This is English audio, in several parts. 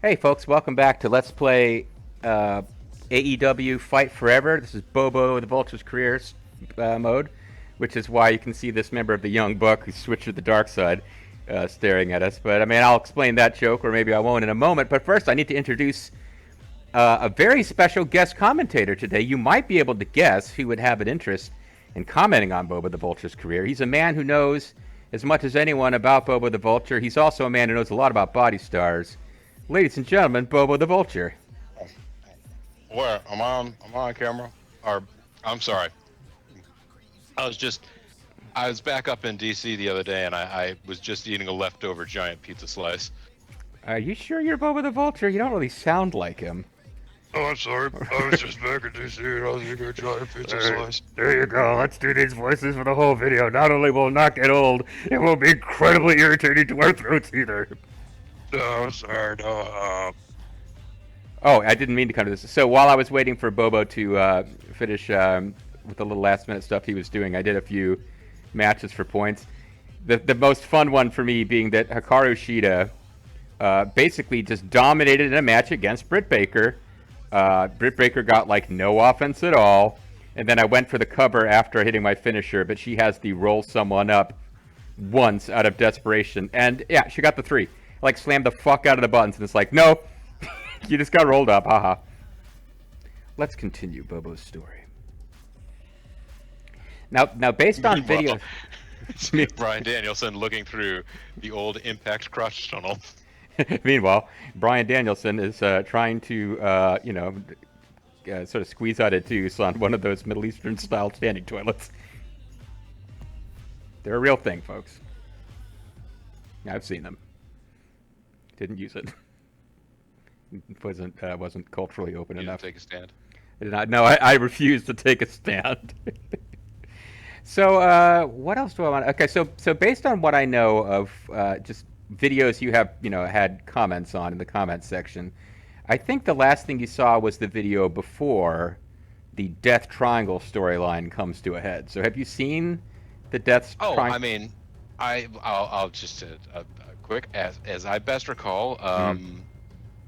Hey folks, welcome back to Let's Play AEW Fight Forever. This is Bobo, the Vulture's Careers mode, which is why you can see this member of the Young Buck who switched to the dark side staring at us. But I mean, I'll explain that joke, or maybe I won't in a moment. But first, I need to introduce a very special guest commentator today. You might be able to guess who would have an interest in commenting on Bobo the Vulture's career. He's a man who knows as much as anyone about Bobo the Vulture. He's also a man who knows a lot about body stars. Ladies and gentlemen, Bobo the Vulture. Where? Am I on camera? Or, I'm sorry. I was back up in DC the other day and I was just eating a leftover giant pizza slice. Are you sure you're Bobo the Vulture? You don't really sound like him. Oh, I'm sorry. I was just back in DC and I was eating a giant pizza slice. There you go. Let's do these voices for the whole video. Not only will it not get old, it will be incredibly irritating to our throats either. No, I'm sorry. No, Oh, I didn't mean to come to this. So while I was waiting for Bobo to finish with the little last-minute stuff he was doing, I did a few matches for points. The most fun one for me being that Hikaru Shida basically just dominated in a match against Britt Baker. Britt Baker got like no offense at all, and then I went for the cover after hitting my finisher, but she has the roll someone up once out of desperation, and yeah, she got the 3. Like slammed the fuck out of the buttons, and it's like, no, you just got rolled up, haha. Let's continue Bobo's story. Now, based on video. Bryan Danielson looking through the old Impact crotch tunnel. Meanwhile, Bryan Danielson is trying to, sort of squeeze out a deuce on one of those Middle Eastern-style standing toilets. They're a real thing, folks. I've seen them. Didn't use it. Wasn't culturally open enough. Take a stand. I did not. No, I refuse to take a stand. So, what else do I want? Okay, so based on what I know of just videos you have, had comments on in the comments section, I think the last thing you saw was the video before the Death Triangle storyline comes to a head. So, have you seen the Death Triangle? I mean, I'll just quick as I best recall.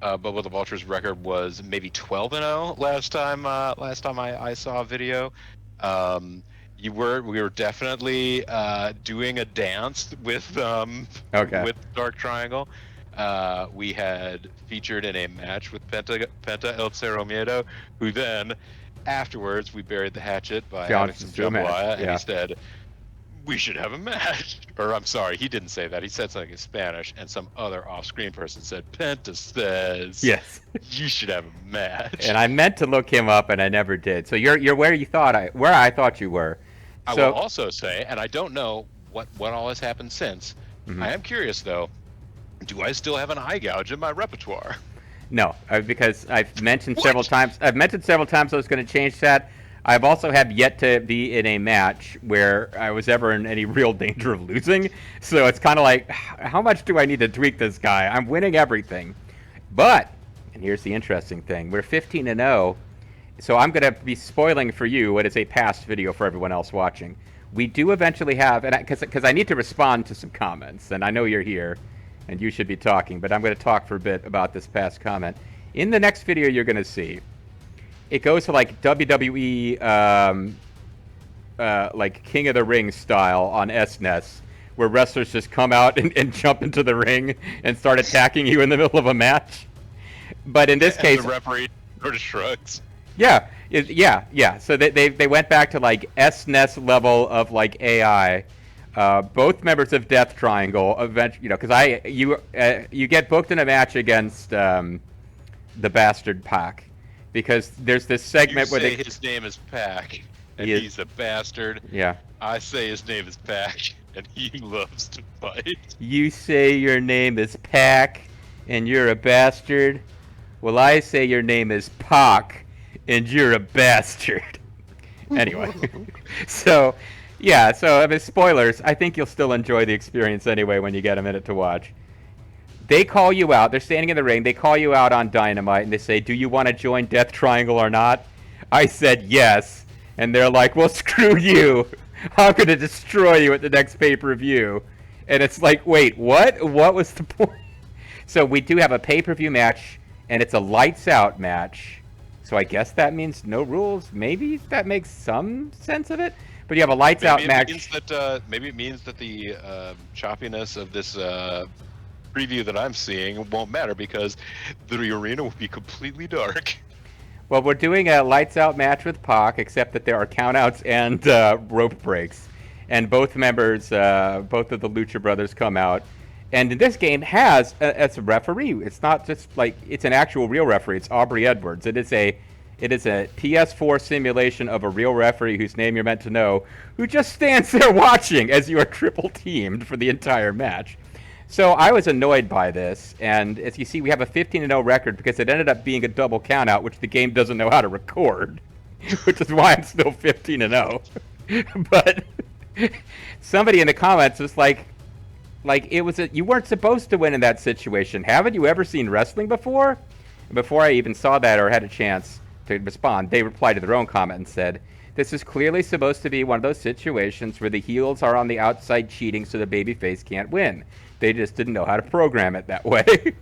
Bobo the Vulture's record was maybe 12-0 last time I saw a video. We were definitely doing a dance with Dark Triangle. We had featured in a match with Penta El Cerro Miedo, who then afterwards we buried the hatchet by having some jambalaya, and he said, "We should have a match." Or I'm sorry, he didn't say that. He said something in Spanish, and some other off-screen person said, "Penta says, yes, you should have a match." And I meant to look him up, and I never did. So you're where I thought you were. I will also say, and I don't know what all has happened since. Mm-hmm. I am curious though. Do I still have an eye gouge in my repertoire? No, because I've mentioned several times. I was going to change that. I've also have yet to be in a match where I was ever in any real danger of losing. So it's kind of like, how much do I need to tweak this guy? I'm winning everything. But, and here's the interesting thing, we're 15-0, so I'm going to be spoiling for you what is a past video for everyone else watching. We do eventually have, because I need to respond to some comments, and I know you're here, and you should be talking, but I'm going to talk for a bit about this past comment. In the next video you're going to see, it goes to like WWE, like King of the Ring style on SNES, where wrestlers just come out and jump into the ring and start attacking you in the middle of a match. But in this case, the referee sort of shrugs. Yeah. So they went back to like SNES level of like AI. Both members of Death Triangle eventually, because you get booked in a match against the bastard Pac. Because there's this segment where his name is Pac, and he's a bastard. Yeah. I say his name is Pac, and he loves to fight. You say your name is Pac, and you're a bastard. Well, I say your name is Pac, and you're a bastard. Anyway, so I mean, spoilers. I think you'll still enjoy the experience anyway when you get a minute to watch. They call you out. They're standing in the ring. They call you out on Dynamite, and they say, "Do you want to join Death Triangle or not?" I said yes, and they're like, "Well, screw you. I'm going to destroy you at the next pay-per-view." And it's like, wait, what? What was the point? So we do have a pay-per-view match, and it's a lights-out match. So I guess that means no rules. Maybe that makes some sense of it. But you have a lights-out match. Maybe it means that the choppiness of this preview that I'm seeing won't matter because the arena will be completely dark. Well, we're doing a lights-out match with Pac, except that there are countouts and rope breaks. And both members, both of the Lucha Brothers come out. And in this game has as a referee. It's not just like it's an actual real referee. It's Aubrey Edwards. It is a PS4 simulation of a real referee whose name you're meant to know, who just stands there watching as you are triple teamed for the entire match. So I was annoyed by this, and as you see, we have a 15-0 record because it ended up being a double countout, which the game doesn't know how to record, which is why I'm still 15-0. But somebody in the comments was like it was you weren't supposed to win in that situation. Haven't you ever seen wrestling before? Before I even saw that or had a chance to respond, they replied to their own comment and said, "This is clearly supposed to be one of those situations where the heels are on the outside cheating so the babyface can't win. They just didn't know how to program it that way."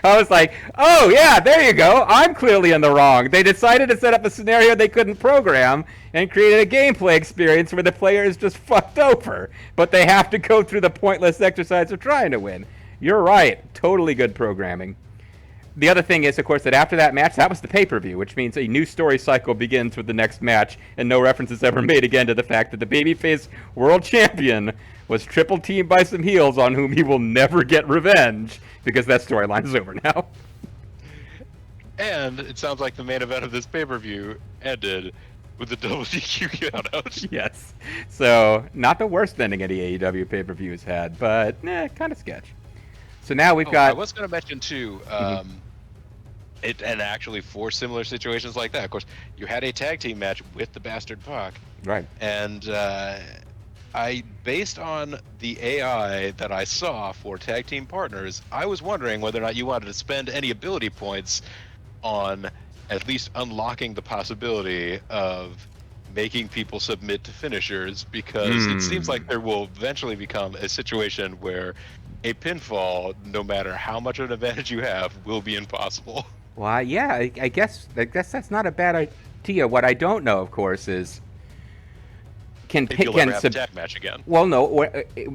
I was like, oh yeah, there you go. I'm clearly in the wrong. They decided to set up a scenario they couldn't program and created a gameplay experience where the player is just fucked over, but they have to go through the pointless exercise of trying to win. You're right. Totally good programming. The other thing is, of course, that after that match, that was the pay-per-view, which means a new story cycle begins with the next match, and no reference is ever made again to the fact that the babyface world champion was triple teamed by some heels on whom he will never get revenge, because that storyline is over now. And it sounds like the main event of this pay-per-view ended with the double DQ count-out. Yes. So, not the worst ending any AEW pay-per-view has had, but kind of sketch. So now we've got... I was going to mention, too, and actually for similar situations like that, of course, you had a tag team match with the Bastard Pac. Right. And based on the AI that I saw for tag team partners, I was wondering whether or not you wanted to spend any ability points on at least unlocking the possibility of making people submit to finishers, because it seems like there will eventually become a situation where a pinfall, no matter how much of an advantage you have, will be impossible. Well, yeah, I guess that's not a bad idea. What I don't know, of course, is If you'll ever have a tag match again. Well, no,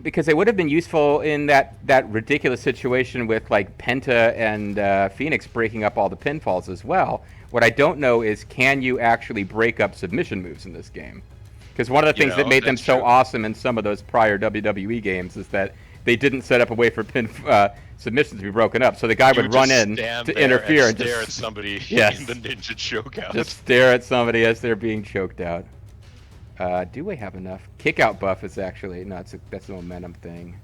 because it would have been useful in that ridiculous situation with like Penta and Phoenix breaking up all the pinfalls as well. What I don't know is, can you actually break up submission moves in this game? Because one of the things that made them so awesome in some of those prior WWE games is that they didn't set up a way for submissions to be broken up. So the guy would run in to interfere and stare at somebody yes, in the ninja chokeout. Just stare at somebody as they're being choked out. Do we have enough? Kick-out buff is actually... No, that's a momentum thing.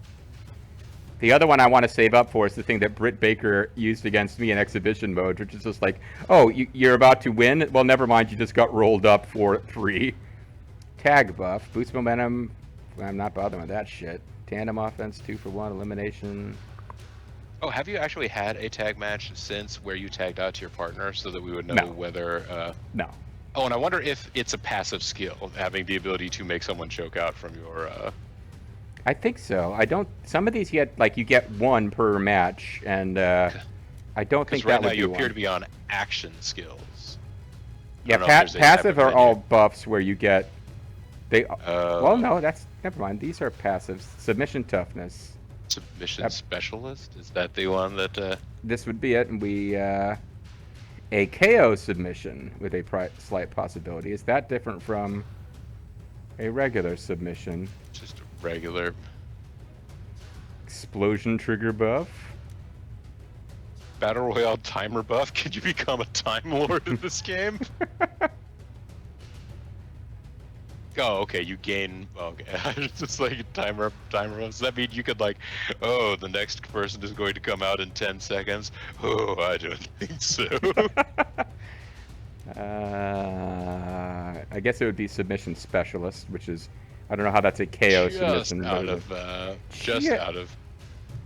The other one I want to save up for is the thing that Britt Baker used against me in exhibition mode, which is just like, oh, you're about to win? Well, never mind, you just got rolled up for 3. Tag buff. Boost momentum. I'm not bothering with that shit. Tandem offense, 2-for-1. Elimination. Oh, have you actually had a tag match since where you tagged out to your partner so that we would know whether... No. Oh, and I wonder if it's a passive skill, having the ability to make someone choke out from your... I think so. I don't... Some of these you get 1 per match, and I don't think that would be one. Because right now you appear to be on action skills. Yeah, passive are all buffs where you get... well, no, that's... Never mind. These are passives. Submission toughness. Submission specialist? Is that the one that... This would be it, and we... A KO submission with a slight possibility. Is that different from a regular submission? Just a regular... Explosion trigger buff? Battle Royale timer buff? Could you become a Time Lord in this game? Oh, okay, you gain... Okay, it's just like a timer buff. Does that mean you could like, oh, the next person is going to come out in 10 seconds? Oh, I don't think so. I guess it would be submission specialist, which is... I don't know how that's a KO submission. Just out of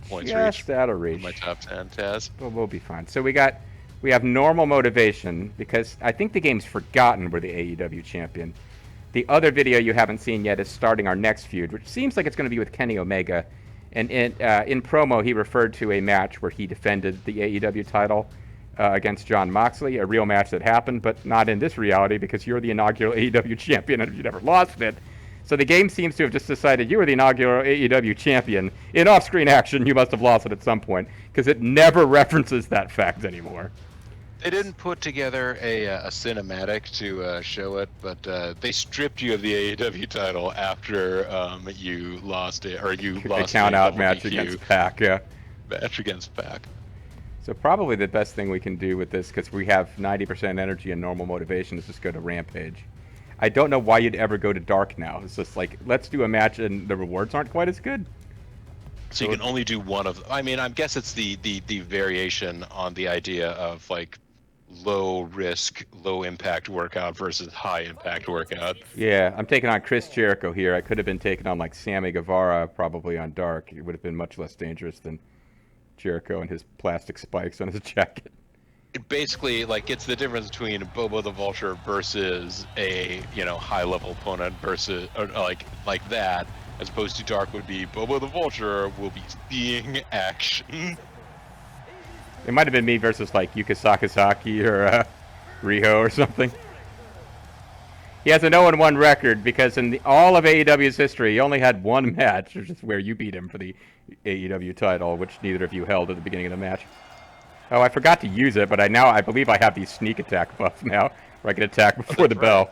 points just reach. Just out of reach. My top 10 Taz. But we'll be fine. So we have normal motivation, because I think the game's forgotten we're the AEW champion. The other video you haven't seen yet is starting our next feud, which seems like it's going to be with Kenny Omega. And in promo, he referred to a match where he defended the AEW title against Jon Moxley, a real match that happened, but not in this reality because you're the inaugural AEW champion and you never lost it. So the game seems to have just decided you were the inaugural AEW champion. In off-screen action, you must have lost it at some point because it never references that fact anymore. They didn't put together a cinematic to show it, but they stripped you of the AEW title after you lost it, or you lost a count-out match WBQ against Pac. Yeah. Match against Pac. So probably the best thing we can do with this, because we have 90% energy and normal motivation, is just go to Rampage. I don't know why you'd ever go to Dark now. It's just like, let's do a match and the rewards aren't quite as good. So you can only do one of. I mean, I guess it's the variation on the idea of like low risk, low impact workout versus high impact workout. Yeah, I'm taking on Chris Jericho here. I could have been taking on like Sammy Guevara probably on Dark. It would have been much less dangerous than Jericho and his plastic spikes on his jacket. It basically, like, it's the difference between Bobo the Vulture versus a high level opponent versus or like that, as opposed to Dark would be Bobo the Vulture will be seeing action. It might have been me versus like Yuka Sakazaki or Riho or something. He has an 0-1 record because in all of AEW's history, he only had one match, which is where you beat him for the AEW title, which neither of you held at the beginning of the match. Oh, I forgot to use it, but I believe I have the sneak attack buff now, where I can attack before the bell.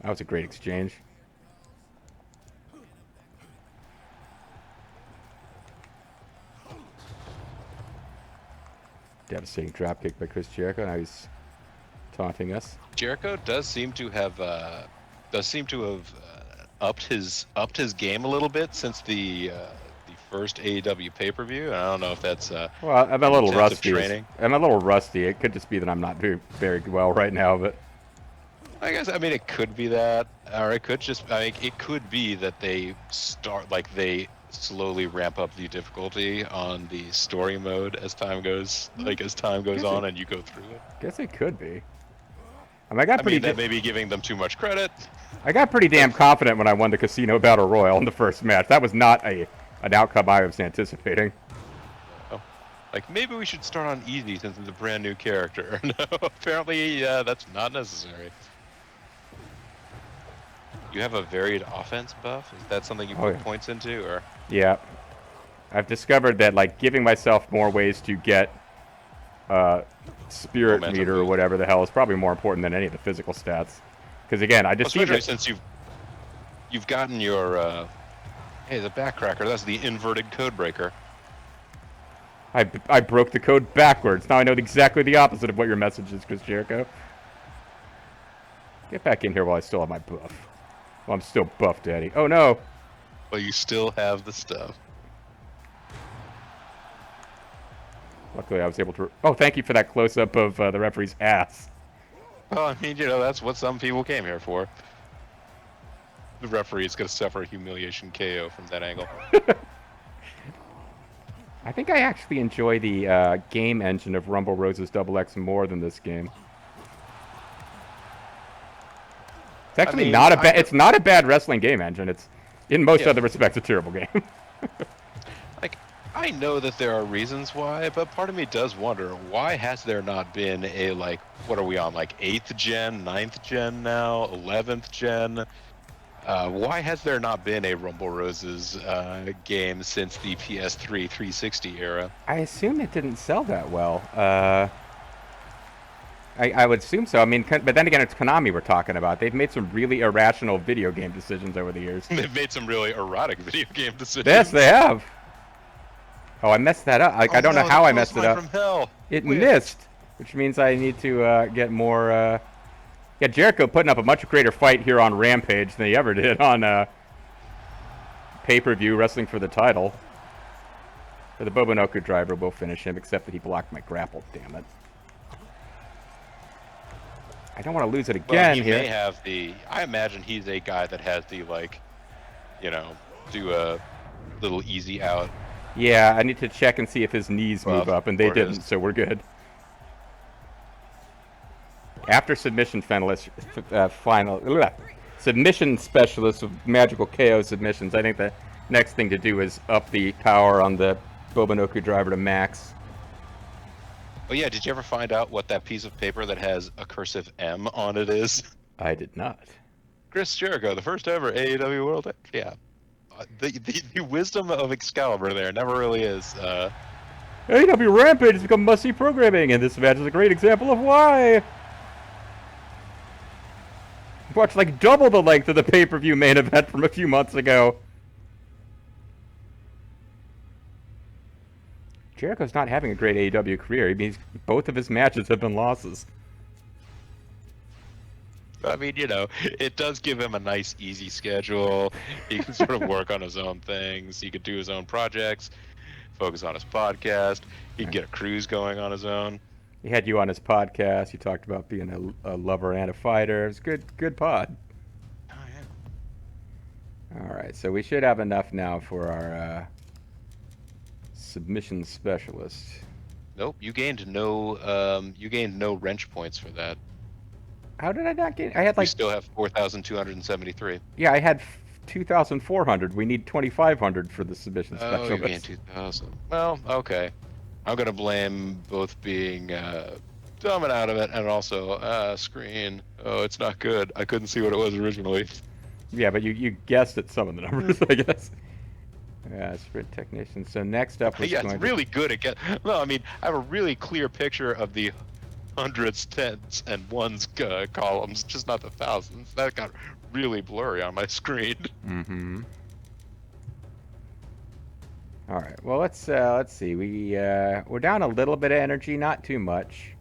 That was a great exchange. Devastating dropkick by Chris Jericho. Now he's taunting us. Jericho does seem to have upped his game a little bit since the first AEW pay-per-view. I don't know if that's well, I'm a little rusty. Training. I'm a little rusty. It could just be that I'm not doing very well right now, but I guess it could be that, or it could just it could be that they slowly ramp up the difficulty on the story mode as time goes on and you go through it. Guess it could be. That may be giving them too much credit. I got pretty damn confident when I won the Casino Battle Royal in the first match. That was not an outcome I was anticipating. Oh. Like, maybe we should start on easy since it's a brand new character. No, apparently that's not necessary. You have a varied offense buff? Is that something you put points into, or? Yeah. I've discovered that, giving myself more ways to get spirit meter or whatever the hell is probably more important than any of the physical stats. Because, again, I just see that... since you've gotten your... hey, the backcracker, that's the inverted code breaker. I broke the code backwards. Now I know exactly the opposite of what your message is, Chris Jericho. Get back in here while I still have my buff. Well, I'm still buffed, Daddy. Oh, no. Well, you still have the stuff. Luckily, I was able to... Oh, thank you for that close-up of the referee's ass. Well, that's what some people came here for. The referee is going to suffer a humiliation KO from that angle. I think I actually enjoy the game engine of Rumble Roses XX more than this game. It's actually it's not a bad wrestling game engine. It's, in most other respects, a terrible game. I know that there are reasons why, but part of me does wonder, why has there not been a, what are we on, 8th gen, 9th gen now, 11th gen? Why has there not been a Rumble Roses game since the PS3 360 era? I assume it didn't sell that well. I would assume so. But then again, it's Konami we're talking about. They've made some really irrational video game decisions over the years. They've made some really erotic video game decisions. Yes, they have. Oh, I messed that up. I don't know how I messed it up. From hell. It missed, which means I need to get more... Yeah, Jericho putting up a much greater fight here on Rampage than he ever did on pay-per-view wrestling for the title. But the Bobonoku driver will finish him, except that he blocked my grapple, damn it. I don't want to lose it again here. May have I imagine he's a guy that has the, do a little easy out. Yeah, I need to check and see if his knees move up, and they didn't, so we're good. After submission submission specialist with magical KO submissions. I think the next thing to do is up the power on the Bobanoku driver to max. Oh yeah, did you ever find out what that piece of paper that has a cursive M on it is? I did not. Chris Jericho, the first ever AEW World. Yeah, the wisdom of Excalibur there never really is. AEW Rampage has become must-see programming, and this match is a great example of why. Watch like double the length of the pay-per-view main event from a few months ago. Jericho's not having a great AEW career. He means both of his matches have been losses. I mean, it does give him a nice, easy schedule. He can sort of work on his own things. He could do his own projects, focus on his podcast. He can get a cruise going on his own. He had you on his podcast. He talked about being a lover and a fighter. It's good pod. Oh, yeah. All right, so we should have enough now for our submission specialist. Nope, you gained no wrench points for that. How did I not get? I had like. You still have 4,273. Yeah, I had 2,400. We need 2,500 for the submission Oh, specialist. you gained 2,000. Well, okay. I'm gonna blame both being dumb and out of it, and also screen. Oh, it's not good. I couldn't see what it was originally. Yeah, but you guessed at some of the numbers, I guess. Yeah, sprint technician. So next up was Yeah, it's really good at No, I mean, I have a really clear picture of the hundreds, tens, and ones columns, just not the thousands. That got really blurry on my screen. Mm-hmm. All right. Well, let's see. We're down a little bit of energy, not too much.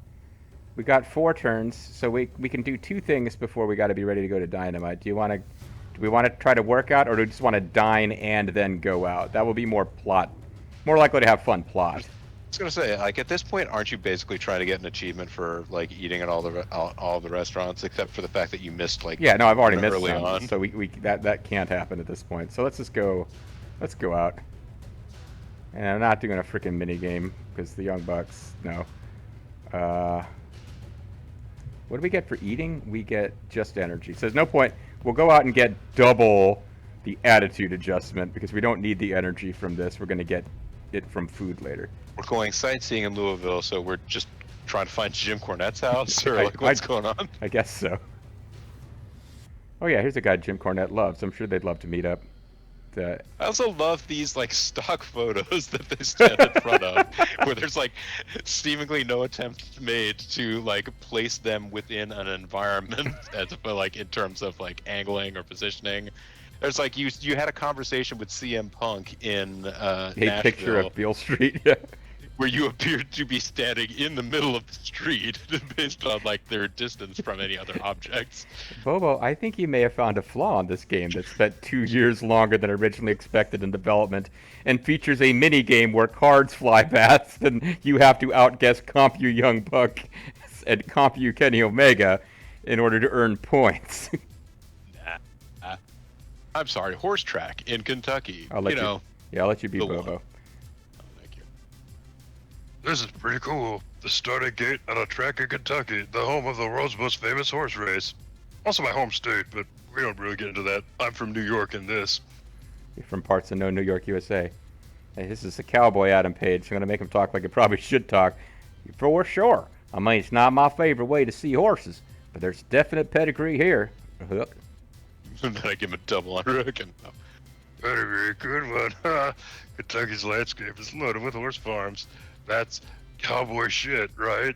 We got 4 turns, so we can do 2 things before we got to be ready to go to Dynamite. Do we want to try to work out, or do we just want to dine and then go out? That will be more likely to have fun plot. I was gonna say, like, at this point, aren't you basically trying to get an achievement for like eating at all the restaurants, except for the fact that you missed like Yeah, no, I've already missed early some, on. so that can't happen at this point. So let's just go. Let's go out. And I'm not doing a freaking mini game because the Young Bucks. No. What do we get for eating? We get just energy. So there's no point. We'll go out and get double the attitude adjustment because we don't need the energy from this. We're going to get it from food later. We're going sightseeing in Louisville, so we're just trying to find Jim Cornette's house, or like what's going on? I guess so. Oh yeah, here's a guy Jim Cornette loves. I'm sure they'd love to meet up. I also love these like stock photos that they stand in front of, where there's like seemingly no attempt made to like place them within an environment, like in terms of like angling or positioning. There's like you had a conversation with CM Punk in Nashville, picture of Beale Street, yeah. Where you appeared to be standing in the middle of the street based on like their distance from any other objects. Bobo, I think you may have found a flaw in this game that spent 2 years longer than originally expected in development and features a mini game where cards fly past and you have to outguess Compu Young Buck and Compu Kenny Omega in order to earn points. I'm sorry, horse track in Kentucky. I'll let you be Bobo. This is pretty cool. The starting gate at a track in Kentucky, the home of the world's most famous horse race. Also my home state, but we don't really get into that. I'm from New York in this. You're from parts of New York, USA. Hey, this is the cowboy Adam Page. I'm going to make him talk like he probably should talk. For sure. I mean, it's not my favorite way to see horses, but there's definite pedigree here. Hook. And then I give him a double underhook and... Pedigree, good one. Kentucky's landscape is loaded with horse farms. That's cowboy shit, right?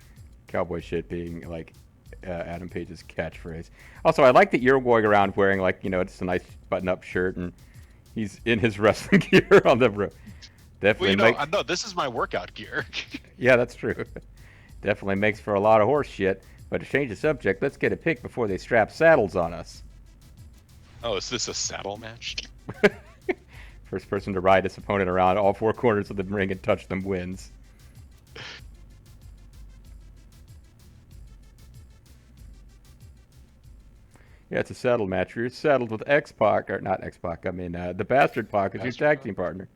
Cowboy shit being like Adam Page's catchphrase. Also, I like that you're going around wearing like, it's a nice button-up shirt and he's in his wrestling gear on the road. Definitely no, this is my workout gear. Yeah, that's true. Definitely makes for a lot of horse shit. But to change the subject, let's get a pick before they strap saddles on us. Oh, is this a saddle match? First person to ride his opponent around all 4 corners of the ring and touch them wins. Yeah, it's a saddle match. You're saddled with X-Pac, or not X-Pac, I mean, the Bastard Pac is your tag team partner.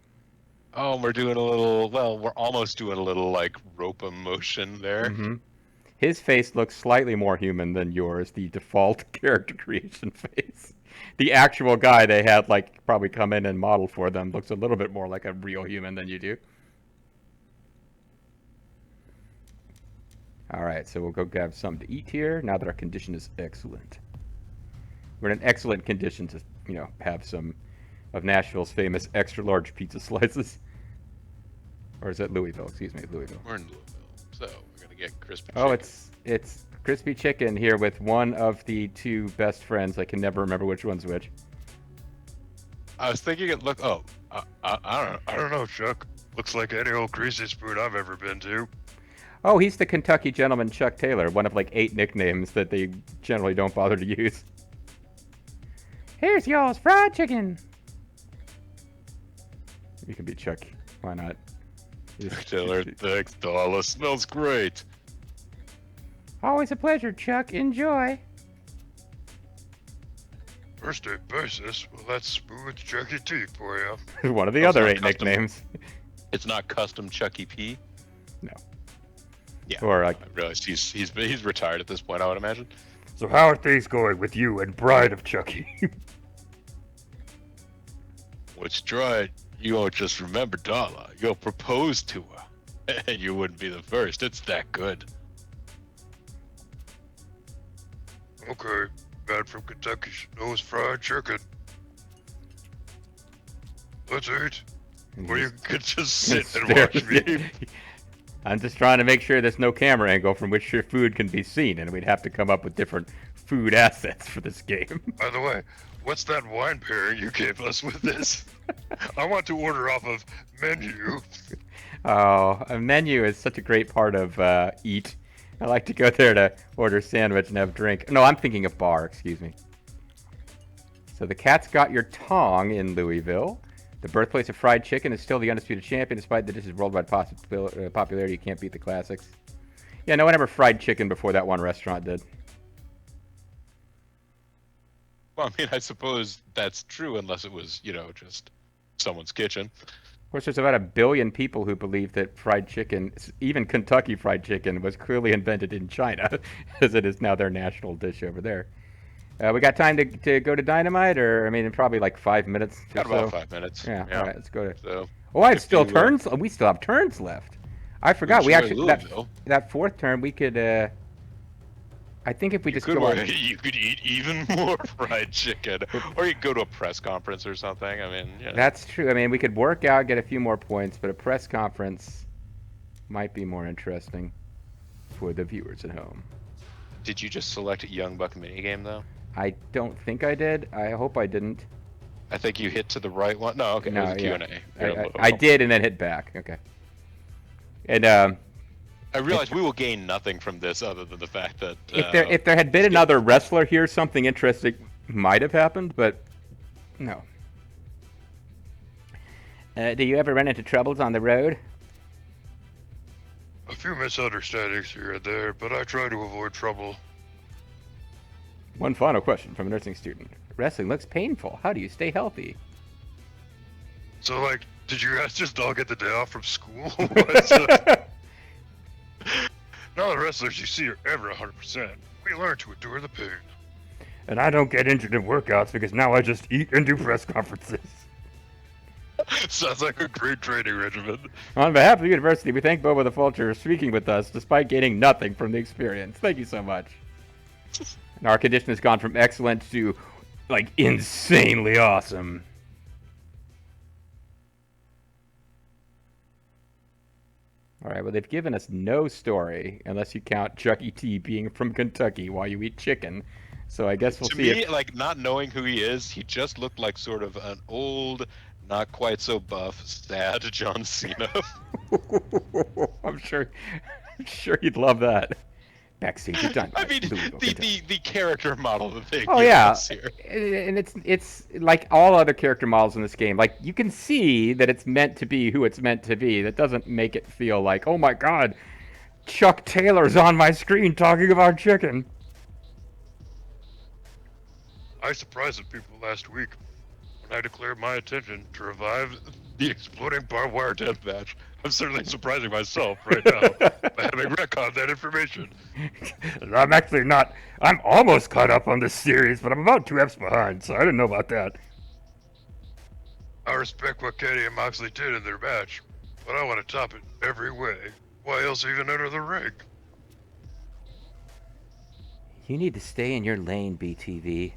Oh, we're doing a little, we're almost doing a little, like, rope motion there. Mm-hmm. His face looks slightly more human than yours, the default character creation face. the actual guy they had like probably come in and model for them looks a little bit more like a real human than you do. All right, so we'll go grab something to eat here now that our condition is excellent. We're in an excellent condition to, have some of Nashville's famous extra large pizza slices. Or is it Louisville? Excuse me, Louisville. We're in Louisville, so we're gonna get crispy. Oh, chicken. it's crispy chicken here with one of the two best friends. I can never remember which one's which. I was thinking it looked. Oh, I I don't know, Chuck. Looks like any old greasy spoon I've ever been to. Oh, he's the Kentucky gentleman Chuck Taylor, one of like 8 nicknames that they generally don't bother to use. Here's y'all's fried chicken. You can be Chuck. Why not? Taylor, thanks, Dollar. Smells great. Always a pleasure, Chuck. Enjoy. First name basis, well, that's smooth Chucky T for you. One of the That's other not 8 custom. nicknames. It's not custom Chucky P. No. Yeah. Or like, I realized he's retired at this point. I would imagine. so how are things going with you and Bride of Chucky? What's right? You won't just remember Dollar. You'll propose to her, and you wouldn't be the first. It's that good. Okay, man from Kentucky knows fried chicken. Let's eat. Or you could just sit and watch me. I'm just trying to make sure there's no camera angle from which your food can be seen, and we'd have to come up with different food assets for this game. By the way, what's that wine pairing you gave us with this? I want to order off of menu. Oh, a menu is such a great part of Eat. I like to go there to order a sandwich and have a drink. No, I'm thinking of bar, excuse me. So the Cat's Got Your Tongue in Louisville. The birthplace of fried chicken is still the undisputed champion, despite the dish's worldwide popularity. You can't beat the classics. Yeah, no one ever fried chicken before that one restaurant did. Well, I mean, I suppose that's true, unless it was, just someone's kitchen. Of course, there's about 1 billion people who believe that fried chicken, even Kentucky fried chicken, was clearly invented in China, as it is now their national dish over there. We got time to go to Dynamite, or, I mean, in probably like 5 minutes or Got so? about 5 minutes. Yeah, all right, let's go to... So, Oh, I have if still you, turns? We still have turns left. I forgot. We enjoy actually... Louisville. That fourth turn, we could... I think if we just you go... you could eat even more fried chicken, or you could go to a press conference or something. I mean, yeah. That's true. I mean, we could work out, get a few more points, but a press conference might be more interesting for the viewers at home. Did you just select a Young Buck minigame, though? I don't think I did. I hope I didn't. I think you hit to the right one. No, okay, No, it was a yeah. Q&A. I did and then hit back. Okay. And I realize we will gain nothing from this other than the fact that... if there had been another wrestler here, something interesting might have happened, but no. Do you ever run into troubles on the road? A few misunderstandings here and there, but I try to avoid trouble. One final question from a nursing student. Wrestling looks painful. How do you stay healthy? So, like, did you guys just all get the day off from school? What's up? None of the wrestlers you see are ever 100%. We learn to endure the pain. And I don't get injured in workouts because now I just eat and do press conferences. Sounds like a great training regimen. On behalf of the university, we thank Bobo the Vulture for speaking with us despite gaining nothing from the experience. Thank you so much. And our condition has gone from excellent to, like, insanely awesome. All right, well, they've given us no story, unless you count Chuck E. T. being from Kentucky while you eat chicken. So I guess we'll to see me, if... like, not knowing who he is, he just looked like sort of an old, not quite so buff, sad John Cena. I'm sure you'd love that. Backstage at Dynamite. I mean, the character model that they Oh give yeah, us here. And it's like all other character models in this game. Like, you can see that it's meant to be who it's meant to be. That doesn't make it feel like, oh my god, Chuck Taylor's on my screen talking about chicken. I surprised some people last week when I declared my intention to revive The exploding barbed wire death match. I'm certainly surprising myself right now by having retconned that information. I'm actually not. I'm almost caught up on this series, but I'm about 2 eps behind, so I didn't know about that. I respect what Kenny and Moxley did in their match, but I want to top it every way. Why else even enter the ring? You need to stay in your lane, BTV.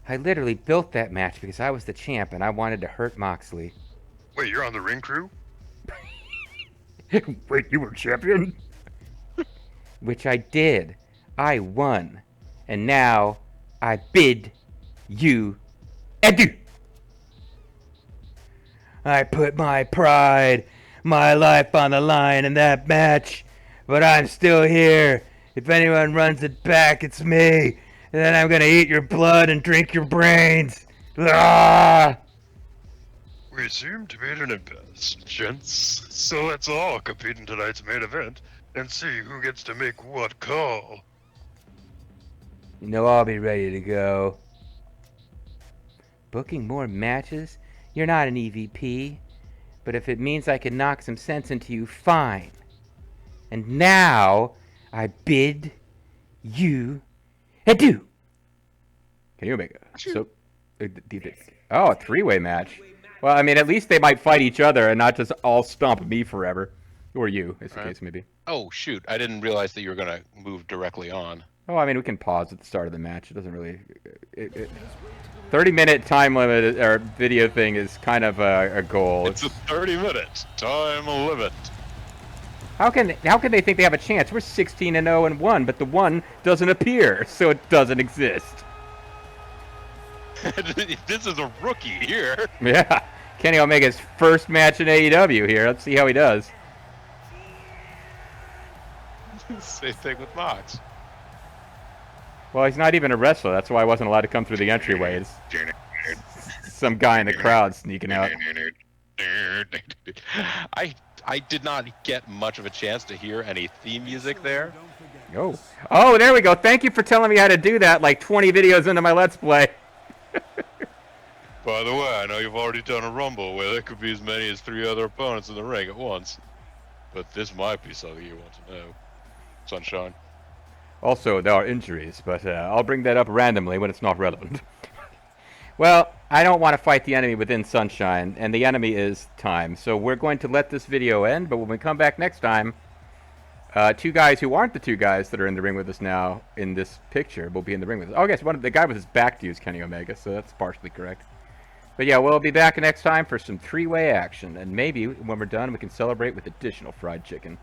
I literally built that match because I was the champ and I wanted to hurt Moxley. Wait, you're on the ring crew? Wait, you were champion? Which I did. I won. And now I bid you adieu. I put my pride, my life on the line in that match, but I'm still here. If anyone runs it back, it's me. And then I'm gonna eat your blood and drink your brains. Ah! We seem to be at an impasse, gents. So let's all compete in tonight's main event and see who gets to make what call. You know I'll be ready to go. Booking more matches? You're not an EVP. But if it means I can knock some sense into you, fine. And now, I bid you adieu. Kenny Omega. So, a three-way match. Well, I mean, at least they might fight each other and not just all stomp me forever. Or you, as the case may be. Oh, shoot. I didn't realize that you were going to move directly on. Oh, I mean, we can pause at the start of the match. It doesn't really... 30-minute time limit or video thing is kind of a goal. It's a 30-minute time limit. How can they think they have a chance? We're 16-0-1, but the 1 doesn't appear, so it doesn't exist. This is a rookie here. Yeah. Kenny Omega's first match in AEW here. Let's see how he does. Same thing with Mox. Well, he's not even a wrestler. That's why I wasn't allowed to come through the entryway. It's some guy in the crowd sneaking out. I did not get much of a chance to hear any theme music there. Oh, there we go. Thank you for telling me how to do that like 20 videos into my Let's Play. By the way, I know you've already done a Rumble where there could be as many as 3 other opponents in the ring at once. But this might be something you want to know. Sunshine. Also, there are injuries, but I'll bring that up randomly when it's not relevant. Well, I don't want to fight the enemy within Sunshine, and the enemy is time. So we're going to let this video end, but when we come back next time, 2 guys who aren't the 2 guys that are in the ring with us now in this picture will be in the ring with us. Oh, I guess the guy with his back to you is Kenny Omega, so that's partially correct. But yeah, we'll be back next time for some 3-way action, and maybe when we're done, we can celebrate with additional fried chicken.